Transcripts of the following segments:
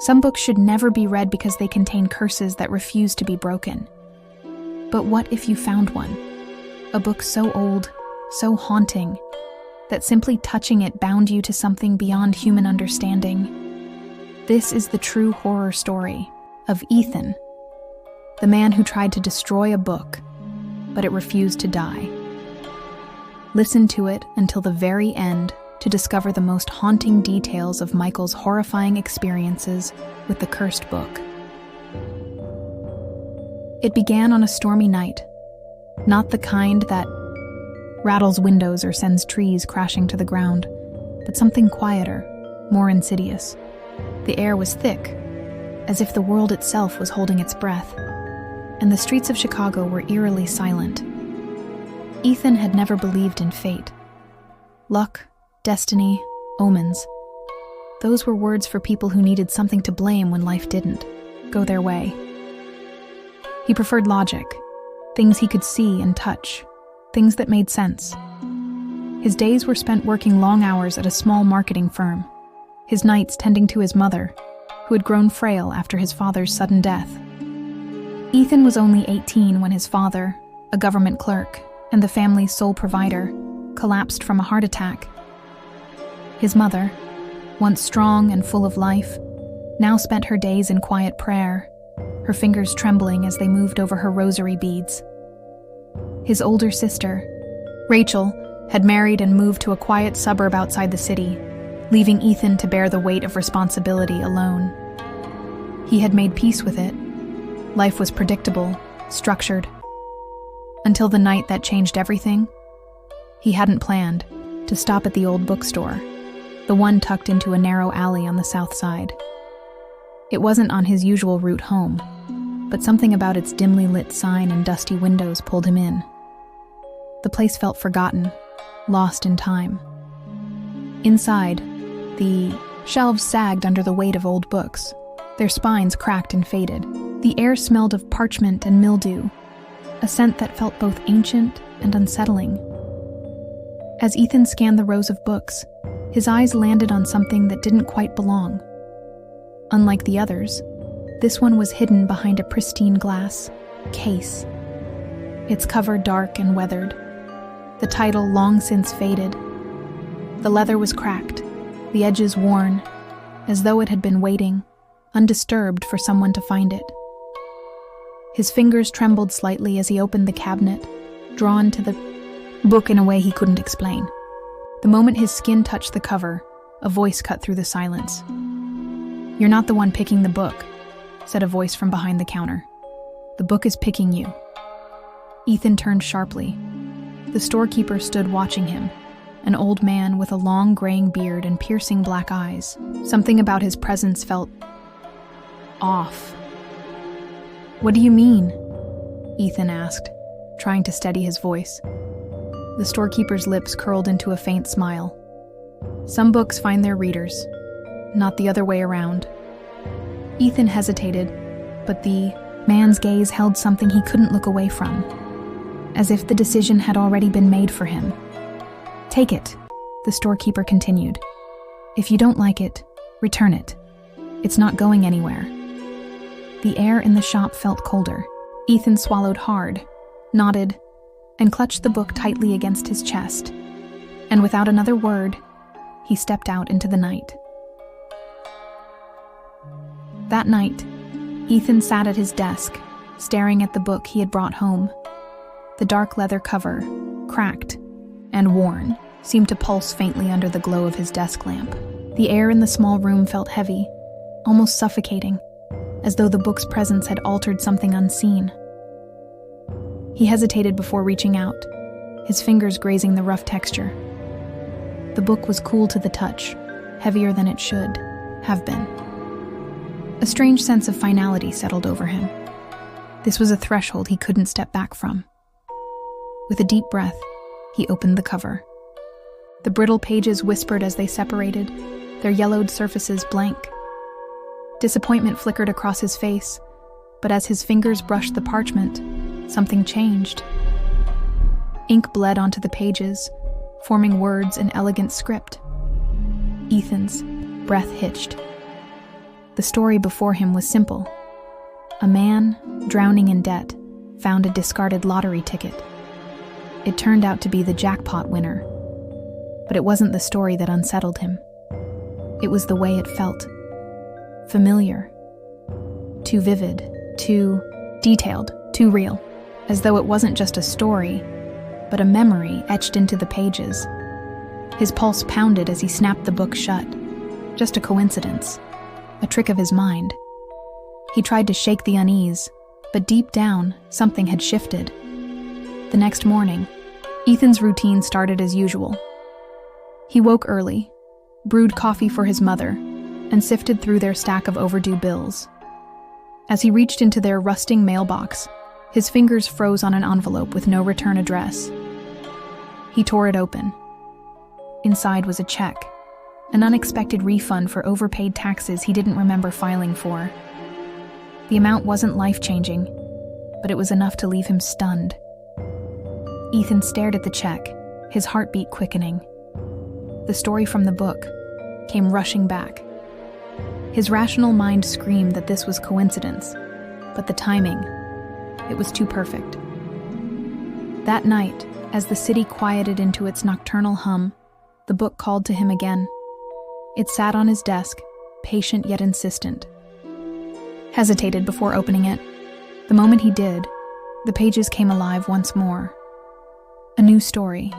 Some books should never be read because they contain curses that refuse to be broken. But what if you found one? A book so old, so haunting, that simply touching it bound you to something beyond human understanding. This is the true horror story of Ethan, the man who tried to destroy a book, but it refused to die. Listen to it until the very end to discover the most haunting details of Michael's horrifying experiences with the cursed book. It began on a stormy night, not the kind that rattles windows or sends trees crashing to the ground, but something quieter, more insidious. The air was thick, as if the world itself was holding its breath, and the streets of Chicago were eerily silent. Ethan had never believed in fate. Luck, destiny, omens. Those were words for people who needed something to blame when life didn't go their way. He preferred logic, things he could see and touch, things that made sense. His days were spent working long hours at a small marketing firm, his nights tending to his mother, who had grown frail after his father's sudden death. Ethan was only 18 when his father, a government clerk, and the family's sole provider, collapsed from a heart attack. His mother, once strong and full of life, now spent her days in quiet prayer, her fingers trembling as they moved over her rosary beads. His older sister, Rachel, had married and moved to a quiet suburb outside the city, leaving Ethan to bear the weight of responsibility alone. He had made peace with it. Life was predictable, structured. Until the night that changed everything, he hadn't planned to stop at the old bookstore, the one tucked into a narrow alley on the south side. It wasn't on his usual route home, but something about its dimly lit sign and dusty windows pulled him in. The place felt forgotten, lost in time. Inside, the shelves sagged under the weight of old books, their spines cracked and faded. The air smelled of parchment and mildew, a scent that felt both ancient and unsettling. As Ethan scanned the rows of books, his eyes landed on something that didn't quite belong. Unlike the others, this one was hidden behind a pristine glass case, its cover dark and weathered, the title long since faded. The leather was cracked, the edges worn, as though it had been waiting, undisturbed, for someone to find it. His fingers trembled slightly as he opened the cabinet, drawn to the book in a way he couldn't explain. The moment his skin touched the cover, a voice cut through the silence. "You're not the one picking the book," said a voice from behind the counter. "The book is picking you." Ethan turned sharply. The storekeeper stood watching him, an old man with a long graying beard and piercing black eyes. Something about his presence felt off. "What do you mean?" Ethan asked, trying to steady his voice. The storekeeper's lips curled into a faint smile. "Some books find their readers, not the other way around." Ethan hesitated, but the man's gaze held something he couldn't look away from, as if the decision had already been made for him. "Take it," the storekeeper continued. "If you don't like it, return it. It's not going anywhere." The air in the shop felt colder. Ethan swallowed hard, nodded, and clutched the book tightly against his chest. And without another word, he stepped out into the night. That night, Ethan sat at his desk, staring at the book he had brought home. The dark leather cover, cracked and worn, seemed to pulse faintly under the glow of his desk lamp. The air in the small room felt heavy, almost suffocating, as though the book's presence had altered something unseen. He hesitated before reaching out, his fingers grazing the rough texture. The book was cool to the touch, heavier than it should have been. A strange sense of finality settled over him. This was a threshold he couldn't step back from. With a deep breath, he opened the cover. The brittle pages whispered as they separated, their yellowed surfaces blank. Disappointment flickered across his face, but as his fingers brushed the parchment, something changed. Ink bled onto the pages, forming words in elegant script. Ethan's breath hitched. The story before him was simple. A man, drowning in debt, found a discarded lottery ticket. It turned out to be the jackpot winner. But it wasn't the story that unsettled him. It was the way it felt. Familiar. Too vivid, too detailed, too real. As though it wasn't just a story, but a memory etched into the pages. His pulse pounded as he snapped the book shut. Just a coincidence. A trick of his mind. He tried to shake the unease, but deep down, something had shifted. The next morning, Ethan's routine started as usual. He woke early, brewed coffee for his mother, and sifted through their stack of overdue bills. As he reached into their rusting mailbox, his fingers froze on an envelope with no return address. He tore it open. Inside was a check, an unexpected refund for overpaid taxes he didn't remember filing for. The amount wasn't life-changing, but it was enough to leave him stunned. Ethan stared at the check, his heartbeat quickening. The story from the book came rushing back. His rational mind screamed that this was coincidence, but the timing, it was too perfect. That night, as the city quieted into its nocturnal hum, the book called to him again. It sat on his desk, patient yet insistent. Hesitated before opening it. The moment he did, the pages came alive once more. A new story.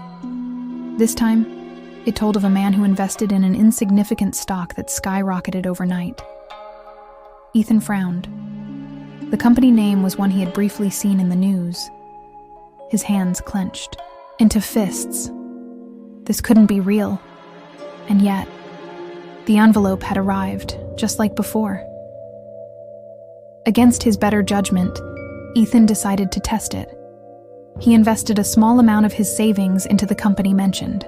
This time, it told of a man who invested in an insignificant stock that skyrocketed overnight. Ethan frowned. The company name was one he had briefly seen in the news. His hands clenched into fists. This couldn't be real. And yet, the envelope had arrived, just like before. Against his better judgment, Ethan decided to test it. He invested a small amount of his savings into the company mentioned.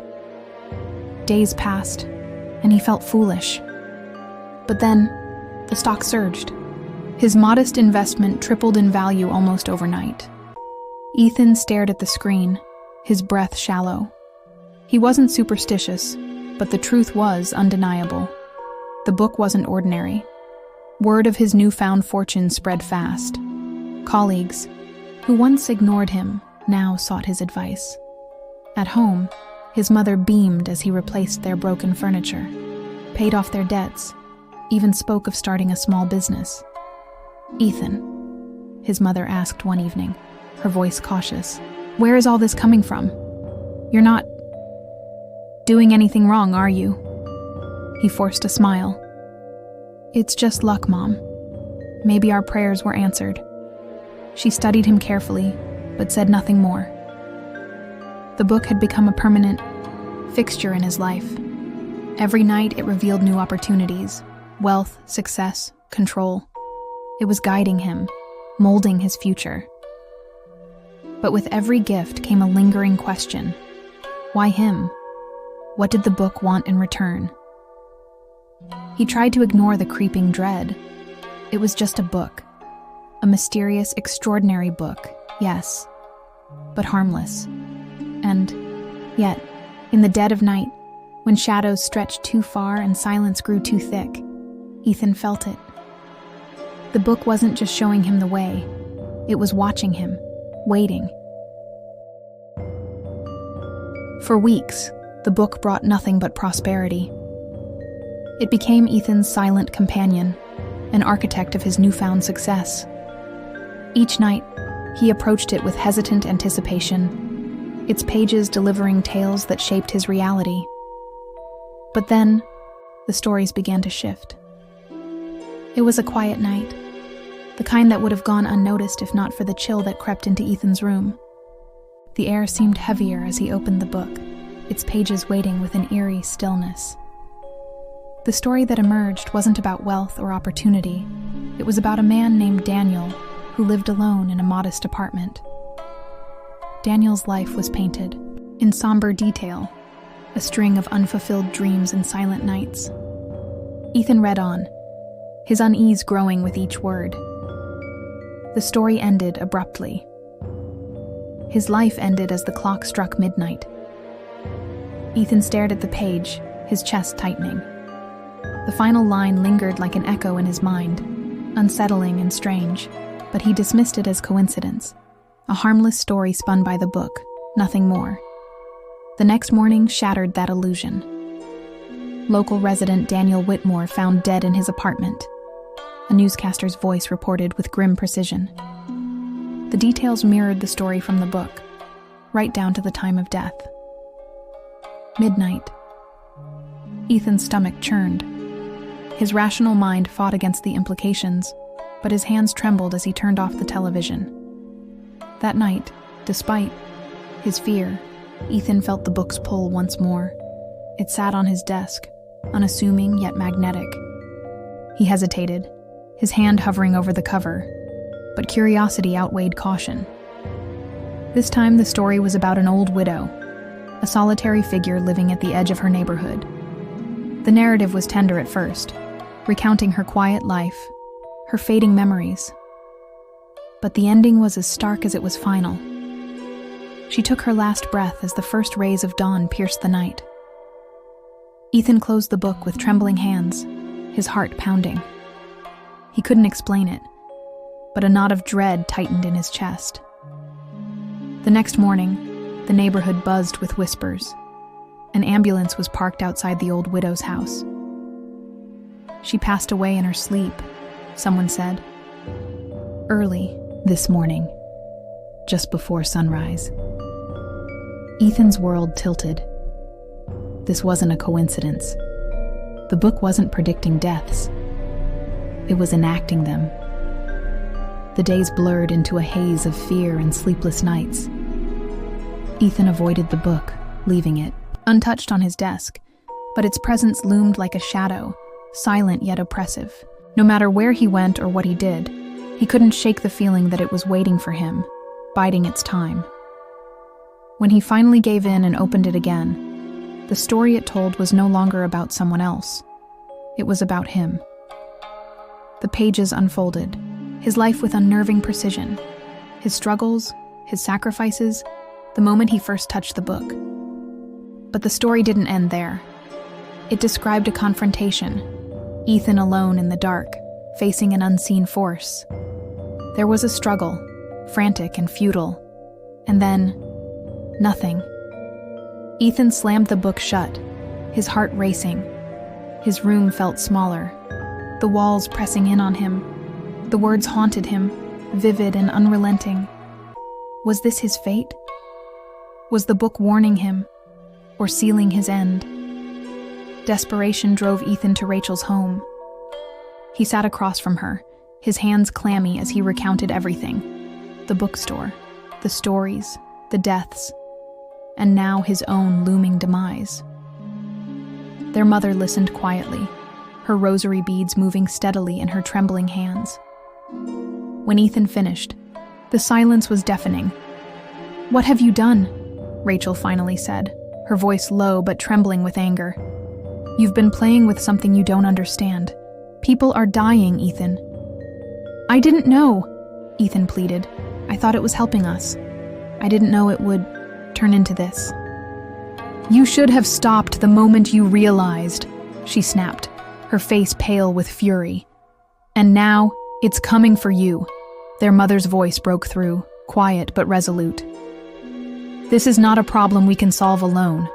Days passed, and he felt foolish. But then, the stock surged. His modest investment tripled in value almost overnight. Ethan stared at the screen, his breath shallow. He wasn't superstitious, but the truth was undeniable. The book wasn't ordinary. Word of his newfound fortune spread fast. Colleagues, who once ignored him, now sought his advice. At home, his mother beamed as he replaced their broken furniture, paid off their debts, even spoke of starting a small business. "Ethan," his mother asked one evening, her voice cautious, "where is all this coming from? You're not doing anything wrong, are you?" He forced a smile. "It's just luck, Mom. Maybe our prayers were answered." She studied him carefully, but said nothing more. The book had become a permanent fixture in his life. Every night it revealed new opportunities, wealth, success, control. It was guiding him, molding his future. But with every gift came a lingering question. Why him? What did the book want in return? He tried to ignore the creeping dread. It was just a book. A mysterious, extraordinary book, yes, but harmless. And yet, in the dead of night, when shadows stretched too far and silence grew too thick, Ethan felt it. The book wasn't just showing him the way. It was watching him, waiting. For weeks, the book brought nothing but prosperity. It became Ethan's silent companion, an architect of his newfound success. Each night, he approached it with hesitant anticipation, its pages delivering tales that shaped his reality. But then, the stories began to shift. It was a quiet night, the kind that would have gone unnoticed if not for the chill that crept into Ethan's room. The air seemed heavier as he opened the book, its pages waiting with an eerie stillness. The story that emerged wasn't about wealth or opportunity. It was about a man named Daniel who lived alone in a modest apartment. Daniel's life was painted, in somber detail, a string of unfulfilled dreams and silent nights. Ethan read on, his unease growing with each word. The story ended abruptly. His life ended as the clock struck midnight. Ethan stared at the page, his chest tightening. The final line lingered like an echo in his mind, unsettling and strange, but he dismissed it as coincidence. A harmless story spun by the book, nothing more. The next morning shattered that illusion. Local resident Daniel Whitmore found dead in his apartment. A newscaster's voice reported with grim precision. The details mirrored the story from the book, right down to the time of death. Midnight. Ethan's stomach churned. His rational mind fought against the implications, but his hands trembled as he turned off the television. That night, despite his fear, Ethan felt the book's pull once more. It sat on his desk, unassuming yet magnetic. He hesitated, his hand hovering over the cover, but curiosity outweighed caution. This time the story was about an old widow, a solitary figure living at the edge of her neighborhood. The narrative was tender at first, recounting her quiet life, her fading memories. But the ending was as stark as it was final. She took her last breath as the first rays of dawn pierced the night. Ethan closed the book with trembling hands, his heart pounding. He couldn't explain it, but a knot of dread tightened in his chest. The next morning, the neighborhood buzzed with whispers. An ambulance was parked outside the old widow's house. She passed away in her sleep, someone said. Early this morning, just before sunrise. Ethan's world tilted. This wasn't a coincidence. The book wasn't predicting deaths. It was enacting them. The days blurred into a haze of fear and sleepless nights. Ethan avoided the book, leaving it untouched on his desk, but its presence loomed like a shadow, silent yet oppressive. No matter where he went or what he did, he couldn't shake the feeling that it was waiting for him, biding its time. When he finally gave in and opened it again, the story it told was no longer about someone else. It was about him. The pages unfolded, his life with unnerving precision, his struggles, his sacrifices, the moment he first touched the book. But the story didn't end there. It described a confrontation, Ethan alone in the dark, facing an unseen force. There was a struggle, frantic and futile, and then, nothing. Ethan slammed the book shut, his heart racing. His room felt smaller, the walls pressing in on him. The words haunted him, vivid and unrelenting. Was this his fate? Was the book warning him, or sealing his end? Desperation drove Ethan to Rachel's home. He sat across from her, his hands clammy as he recounted everything. The bookstore, the stories, the deaths, and now his own looming demise. Their mother listened quietly, her rosary beads moving steadily in her trembling hands. When Ethan finished, the silence was deafening. "What have you done?" Rachel finally said, her voice low but trembling with anger. "You've been playing with something you don't understand. People are dying, Ethan." "I didn't know," Ethan pleaded. "I thought it was helping us. I didn't know it would turn into this." "You should have stopped the moment you realized," she snapped, her face pale with fury. "And now, it's coming for you." Their mother's voice broke through, quiet but resolute. "This is not a problem we can solve alone.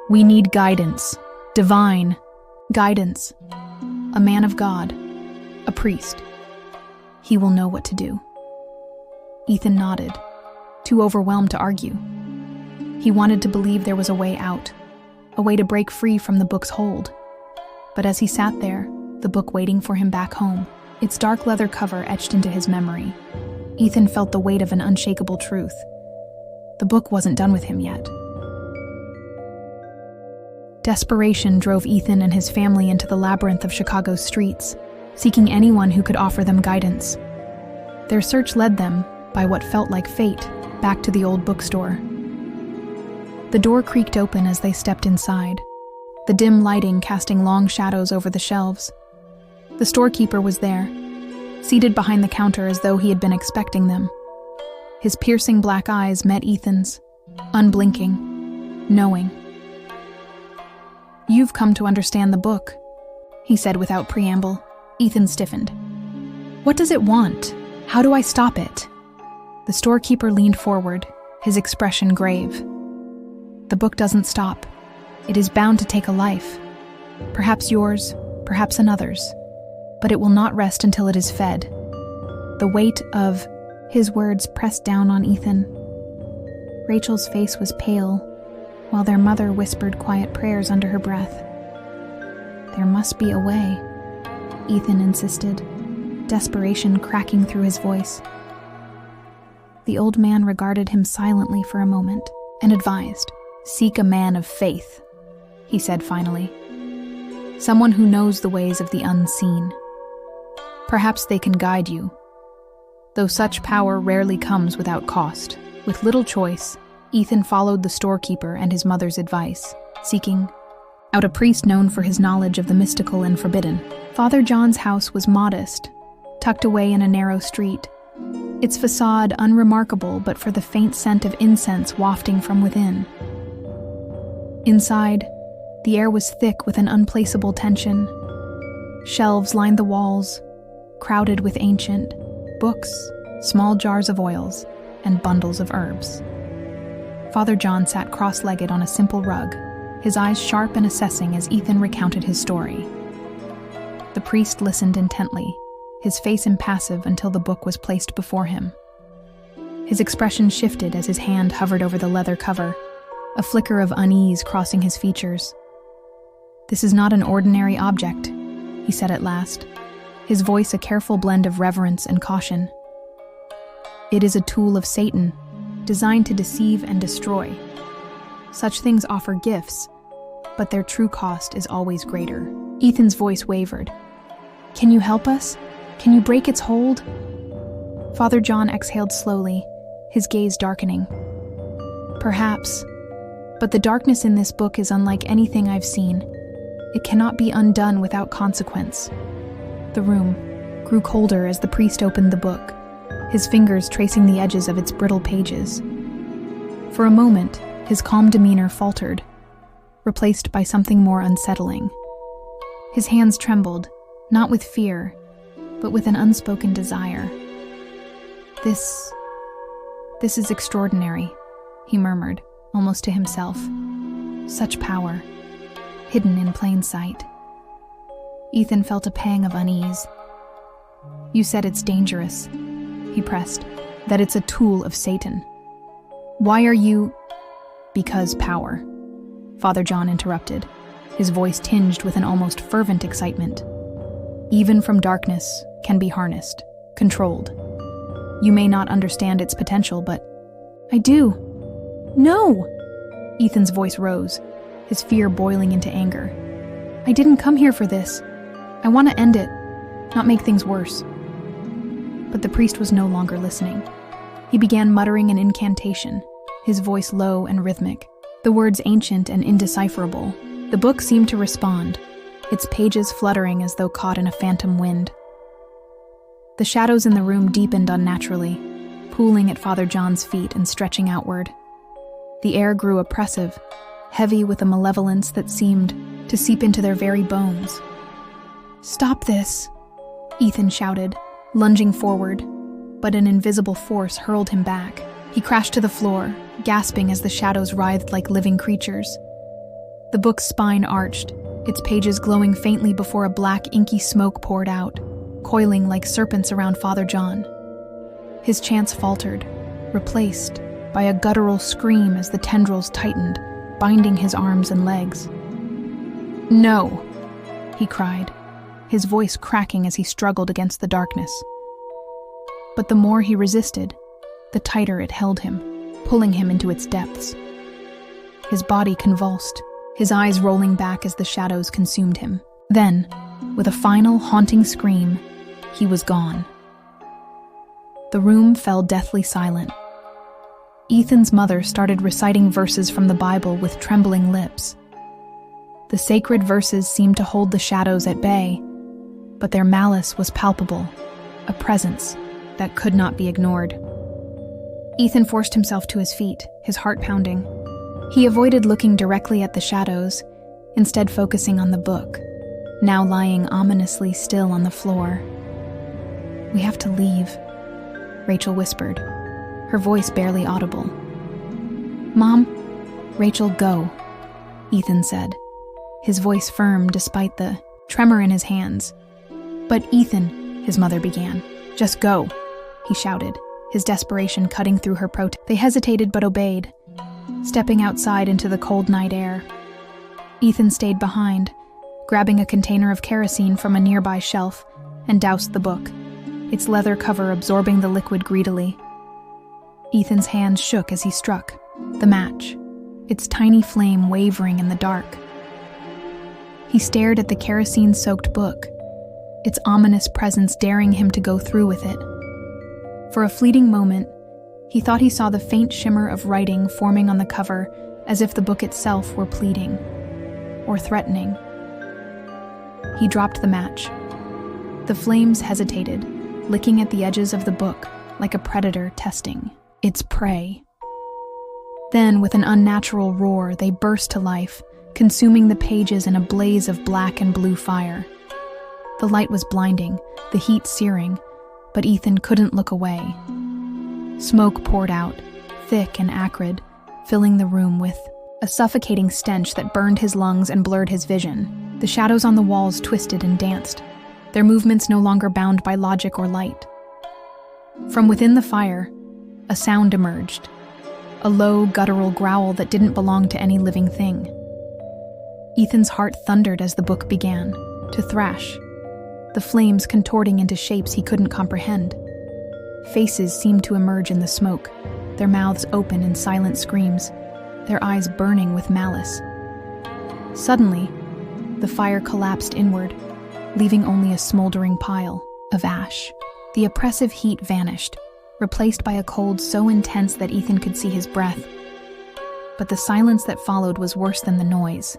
We need guidance, divine guidance. A man of God, a priest. He will know what to do." Ethan nodded, too overwhelmed to argue. He wanted to believe there was a way out, a way to break free from the book's hold. But as he sat there, the book waiting for him back home, its dark leather cover etched into his memory, Ethan felt the weight of an unshakable truth. The book wasn't done with him yet. Desperation drove Ethan and his family into the labyrinth of Chicago's streets, seeking anyone who could offer them guidance. Their search led them, by what felt like fate, back to the old bookstore. The door creaked open as they stepped inside, the dim lighting casting long shadows over the shelves. The storekeeper was there, seated behind the counter as though he had been expecting them. His piercing black eyes met Ethan's, unblinking, knowing. "You've come to understand the book," he said without preamble. Ethan stiffened. What does it want? How do I stop it? The storekeeper leaned forward, his expression grave. The book doesn't stop. It is bound to take a life. Perhaps yours, perhaps another's. But it will not rest until it is fed. The weight of his words pressed down on Ethan. Rachel's face was pale, while their mother whispered quiet prayers under her breath. There must be a way, Ethan insisted, desperation cracking through his voice. The old man regarded him silently for a moment and advised, "Seek a man of faith," he said finally. "Someone who knows the ways of the unseen. Perhaps they can guide you. Though such power rarely comes without cost." With little choice, Ethan followed the storekeeper and his mother's advice, seeking out a priest known for his knowledge of the mystical and forbidden. Father John's house was modest, tucked away in a narrow street, its facade unremarkable but for the faint scent of incense wafting from within. Inside, the air was thick with an unplaceable tension. Shelves lined the walls, crowded with ancient books, small jars of oils, and bundles of herbs. Father John sat cross-legged on a simple rug, his eyes sharp and assessing as Ethan recounted his story. The priest listened intently, his face impassive until the book was placed before him. His expression shifted as his hand hovered over the leather cover, a flicker of unease crossing his features. "This is not an ordinary object," he said at last, his voice a careful blend of reverence and caution. "It is a tool of Satan, designed to deceive and destroy. Such things offer gifts, but their true cost is always greater." Ethan's voice wavered. "Can you help us? Can you break its hold?" Father John exhaled slowly, his gaze darkening. "Perhaps, but the darkness in this book is unlike anything I've seen. It cannot be undone without consequence." The room grew colder as the priest opened the book, his fingers tracing the edges of its brittle pages. For a moment, his calm demeanor faltered, replaced by something more unsettling. His hands trembled, not with fear, but with an unspoken desire. This is extraordinary," he murmured, almost to himself. "Such power, hidden in plain sight." Ethan felt a pang of unease. "You said it's dangerous," he pressed, "that it's a tool of Satan. Why are you—" "Because power," Father John interrupted, his voice tinged with an almost fervent excitement. "Even from darkness can be harnessed, controlled. You may not understand its potential, but—" "I do." "No!" Ethan's voice rose, his fear boiling into anger. "I didn't come here for this. I want to end it, not make things worse." But the priest was no longer listening. He began muttering an incantation, his voice low and rhythmic, the words ancient and indecipherable. The book seemed to respond, its pages fluttering as though caught in a phantom wind. The shadows in the room deepened unnaturally, pooling at Father John's feet and stretching outward. The air grew oppressive, heavy with a malevolence that seemed to seep into their very bones. "Stop this," Ethan shouted, lunging forward, but an invisible force hurled him back. He crashed to the floor, gasping as the shadows writhed like living creatures. The book's spine arched, its pages glowing faintly before a black, inky smoke poured out, coiling like serpents around Father John. His chants faltered, replaced by a guttural scream as the tendrils tightened, binding his arms and legs. "No!" he cried, his voice cracking as he struggled against the darkness. But the more he resisted, the tighter it held him, pulling him into its depths. His body convulsed, his eyes rolling back as the shadows consumed him. Then, with a final haunting scream, he was gone. The room fell deathly silent. Ethan's mother started reciting verses from the Bible with trembling lips. The sacred verses seemed to hold the shadows at bay, but their malice was palpable, a presence that could not be ignored. Ethan forced himself to his feet, his heart pounding. He avoided looking directly at the shadows, instead focusing on the book, now lying ominously still on the floor. "We have to leave," Rachel whispered, her voice barely audible. "Mom?" "Rachel, go," Ethan said, his voice firm despite the tremor in his hands. "But Ethan," his mother began. "Just go," he shouted, his desperation cutting through her protest. They hesitated but obeyed, stepping outside into the cold night air. Ethan stayed behind, grabbing a container of kerosene from a nearby shelf, and doused the book, its leather cover absorbing the liquid greedily. Ethan's hands shook as he struck the match, its tiny flame wavering in the dark. He stared at the kerosene-soaked book, its ominous presence daring him to go through with it. For a fleeting moment, he thought he saw the faint shimmer of writing forming on the cover, as if the book itself were pleading or threatening. He dropped the match. The flames hesitated, licking at the edges of the book like a predator testing its prey. Then, with an unnatural roar, they burst to life, consuming the pages in a blaze of black and blue fire. The light was blinding, the heat searing, but Ethan couldn't look away. Smoke poured out, thick and acrid, filling the room with a suffocating stench that burned his lungs and blurred his vision. The shadows on the walls twisted and danced, their movements no longer bound by logic or light. From within the fire, a sound emerged, a low, guttural growl that didn't belong to any living thing. Ethan's heart thundered as the book began to thrash, the flames contorting into shapes he couldn't comprehend. Faces seemed to emerge in the smoke, their mouths open in silent screams, their eyes burning with malice. Suddenly, the fire collapsed inward, leaving only a smoldering pile of ash. The oppressive heat vanished, replaced by a cold so intense that Ethan could see his breath. But the silence that followed was worse than the noise.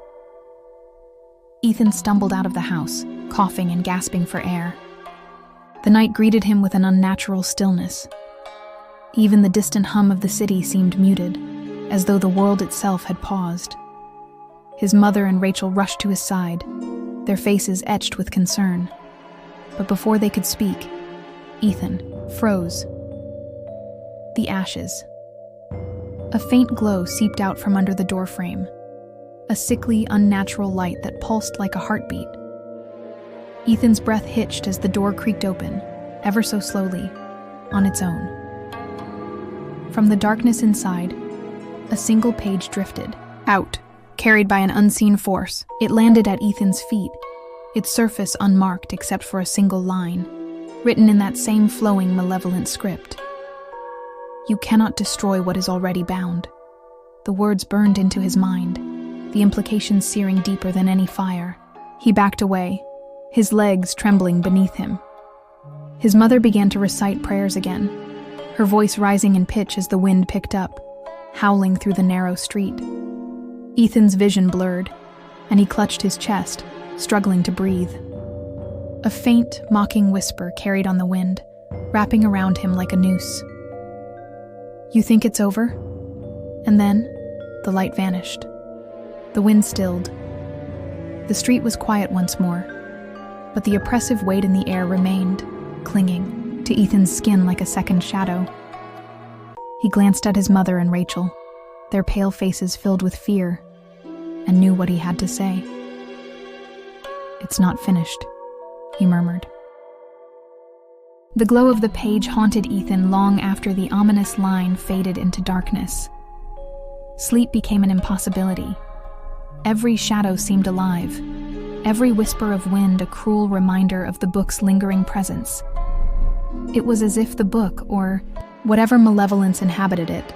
Ethan stumbled out of the house, coughing and gasping for air. The night greeted him with an unnatural stillness. Even the distant hum of the city seemed muted, as though the world itself had paused. His mother and Rachel rushed to his side, their faces etched with concern. But before they could speak, Ethan froze. The ashes. A faint glow seeped out from under the doorframe, a sickly, unnatural light that pulsed like a heartbeat. Ethan's breath hitched as the door creaked open, ever so slowly, on its own. From the darkness inside, a single page drifted out, carried by an unseen force. It landed at Ethan's feet, its surface unmarked except for a single line, written in that same flowing, malevolent script. "You cannot destroy what is already bound." The words burned into his mind, the implications searing deeper than any fire. He backed away, his legs trembling beneath him. His mother began to recite prayers again, her voice rising in pitch as the wind picked up, howling through the narrow street. Ethan's vision blurred, and he clutched his chest, struggling to breathe. A faint, mocking whisper carried on the wind, wrapping around him like a noose. "You think it's over?" And then, the light vanished. The wind stilled. The street was quiet once more, but the oppressive weight in the air remained, clinging to Ethan's skin like a second shadow. He glanced at his mother and Rachel, their pale faces filled with fear, and knew what he had to say. "It's not finished," he murmured. The glow of the page haunted Ethan long after the ominous line faded into darkness. Sleep became an impossibility. Every shadow seemed alive, every whisper of wind a cruel reminder of the book's lingering presence. It was as if the book, or whatever malevolence inhabited it,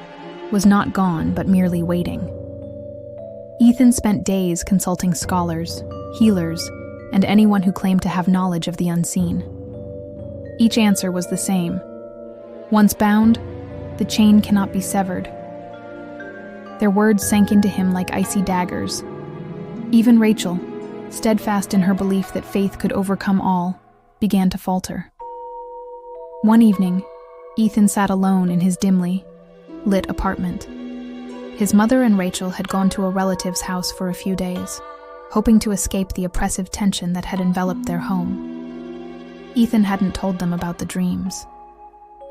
was not gone but merely waiting. Ethan spent days consulting scholars, healers, and anyone who claimed to have knowledge of the unseen. Each answer was the same. Once bound, the chain cannot be severed. Their words sank into him like icy daggers. Even Rachel, steadfast in her belief that faith could overcome all, began to falter. One evening, Ethan sat alone in his dimly lit apartment. His mother and Rachel had gone to a relative's house for a few days. hoping to escape the oppressive tension that had enveloped their home. Ethan hadn't told them about the dreams.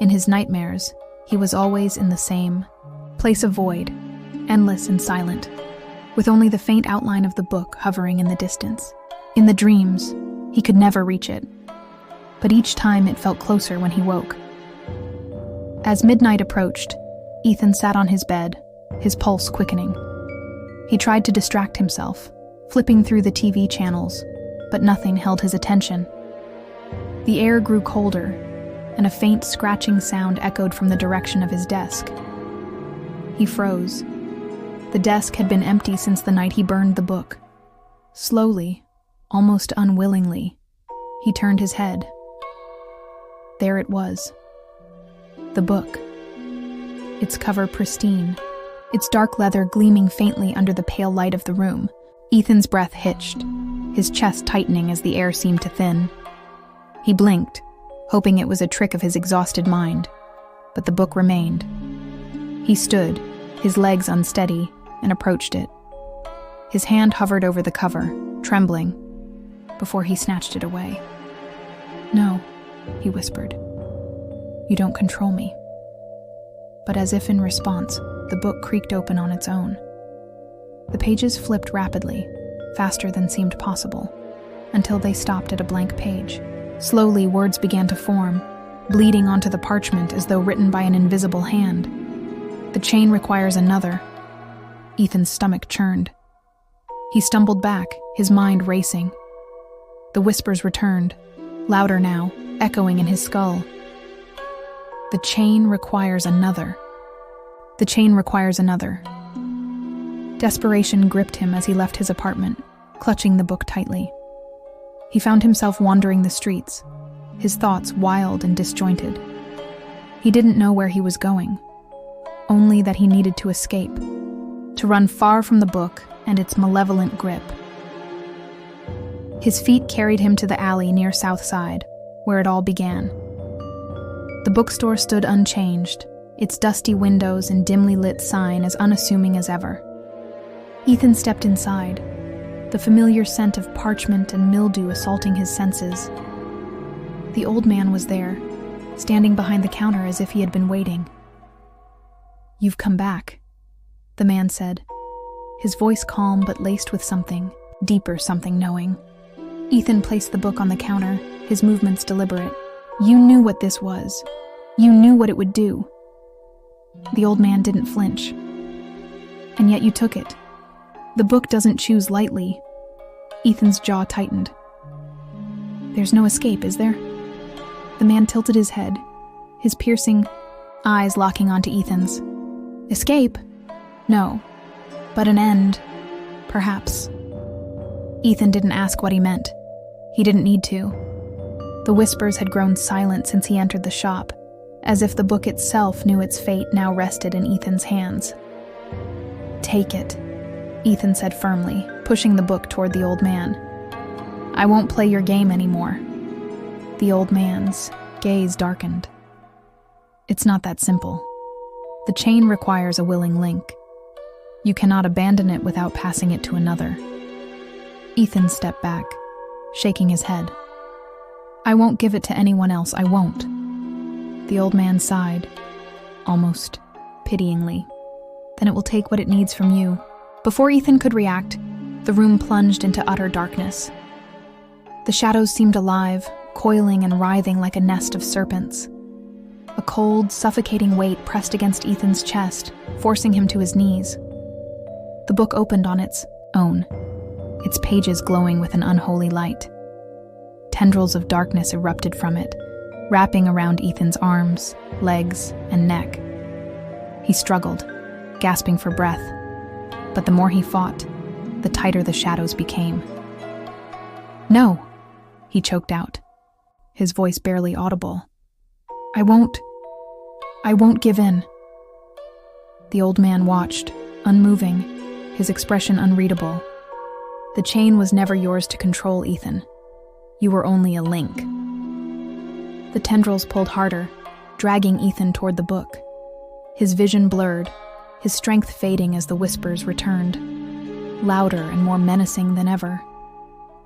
In his nightmares, he was always in the same place of void, endless and silent, with only the faint outline of the book hovering in the distance. In the dreams, he could never reach it, but each time it felt closer when he woke. As midnight approached, Ethan sat on his bed, his pulse quickening. He tried to distract himself, flipping through the TV channels, but nothing held his attention. The air grew colder, and a faint scratching sound echoed from the direction of his desk. He froze. The desk had been empty since the night he burned the book. Slowly, almost unwillingly, he turned his head. There it was. The book. Its cover pristine, its dark leather gleaming faintly under the pale light of the room. Ethan's breath hitched, his chest tightening as the air seemed to thin. He blinked, hoping it was a trick of his exhausted mind, but the book remained. He stood, his legs unsteady, and approached it. His hand hovered over the cover, trembling, before he snatched it away. "No," he whispered. "You don't control me." But as if in response, the book creaked open on its own. The pages flipped rapidly, faster than seemed possible, until they stopped at a blank page. Slowly, words began to form, bleeding onto the parchment as though written by an invisible hand. "The chain requires another." Ethan's stomach churned. He stumbled back, his mind racing. The whispers returned, louder now, echoing in his skull. "The chain requires another. The chain requires another." Desperation gripped him as he left his apartment, clutching the book tightly. He found himself wandering the streets, his thoughts wild and disjointed. He didn't know where he was going, only that he needed to escape, to run far from the book and its malevolent grip. His feet carried him to the alley near South Side, where it all began. The bookstore stood unchanged, its dusty windows and dimly lit sign as unassuming as ever. Ethan stepped inside, the familiar scent of parchment and mildew assaulting his senses. The old man was there, standing behind the counter as if he had been waiting. "You've come back," the man said, his voice calm but laced with something, deeper something knowing. Ethan placed the book on the counter, his movements deliberate. "You knew what this was. You knew what it would do." The old man didn't flinch. "And yet you took it. The book doesn't choose lightly." Ethan's jaw tightened. "There's no escape, is there?" The man tilted his head, his piercing eyes locking onto Ethan's. "Escape? No. But an end, perhaps." Ethan didn't ask what he meant. He didn't need to. The whispers had grown silent since he entered the shop, as if the book itself knew its fate now rested in Ethan's hands. "Take it," Ethan said firmly, pushing the book toward the old man. "I won't play your game anymore." The old man's gaze darkened. "It's not that simple. The chain requires a willing link. You cannot abandon it without passing it to another." Ethan stepped back, shaking his head. "I won't give it to anyone else, I won't." The old man sighed, almost pityingly. "Then it will take what it needs from you." Before Ethan could react, the room plunged into utter darkness. The shadows seemed alive, coiling and writhing like a nest of serpents. A cold, suffocating weight pressed against Ethan's chest, forcing him to his knees. The book opened on its own, its pages glowing with an unholy light. Tendrils of darkness erupted from it, wrapping around Ethan's arms, legs, and neck. He struggled, gasping for breath, but the more he fought, the tighter the shadows became. "No," he choked out, his voice barely audible. I won't give in." The old man watched, unmoving, his expression unreadable. "The chain was never yours to control, Ethan. You were only a link." The tendrils pulled harder, dragging Ethan toward the book. His vision blurred, his strength fading as the whispers returned. louder and more menacing than ever.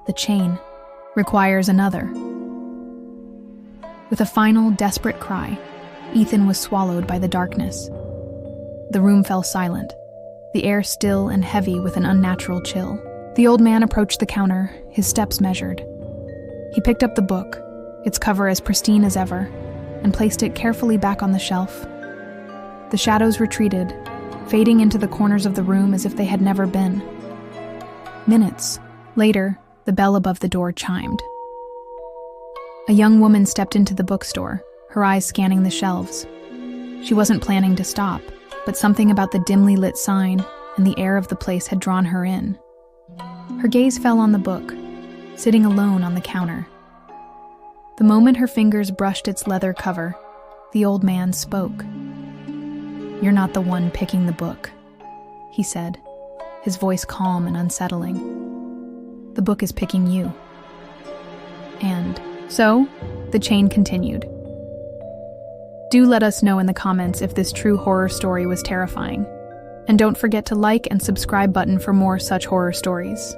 The chain requires another. With a final, desperate cry, Ethan was swallowed by the darkness. The room fell silent, the air still and heavy with an unnatural chill. The old man approached the counter, his steps measured. He picked up the book, its cover as pristine as ever, and placed it carefully back on the shelf. The shadows retreated, fading into the corners of the room as if they had never been. Minutes later, the bell above the door chimed. A young woman stepped into the bookstore, her eyes scanning the shelves. She wasn't planning to stop, but something about the dimly lit sign and the air of the place had drawn her in. Her gaze fell on the book, sitting alone on the counter. The moment her fingers brushed its leather cover, the old man spoke. "You're not the one picking the book," he said, his voice calm and unsettling. "The book is picking you." And so, the chain continued. Do let us know in the comments if this true horror story was terrifying. And don't forget to like and subscribe button for more such horror stories.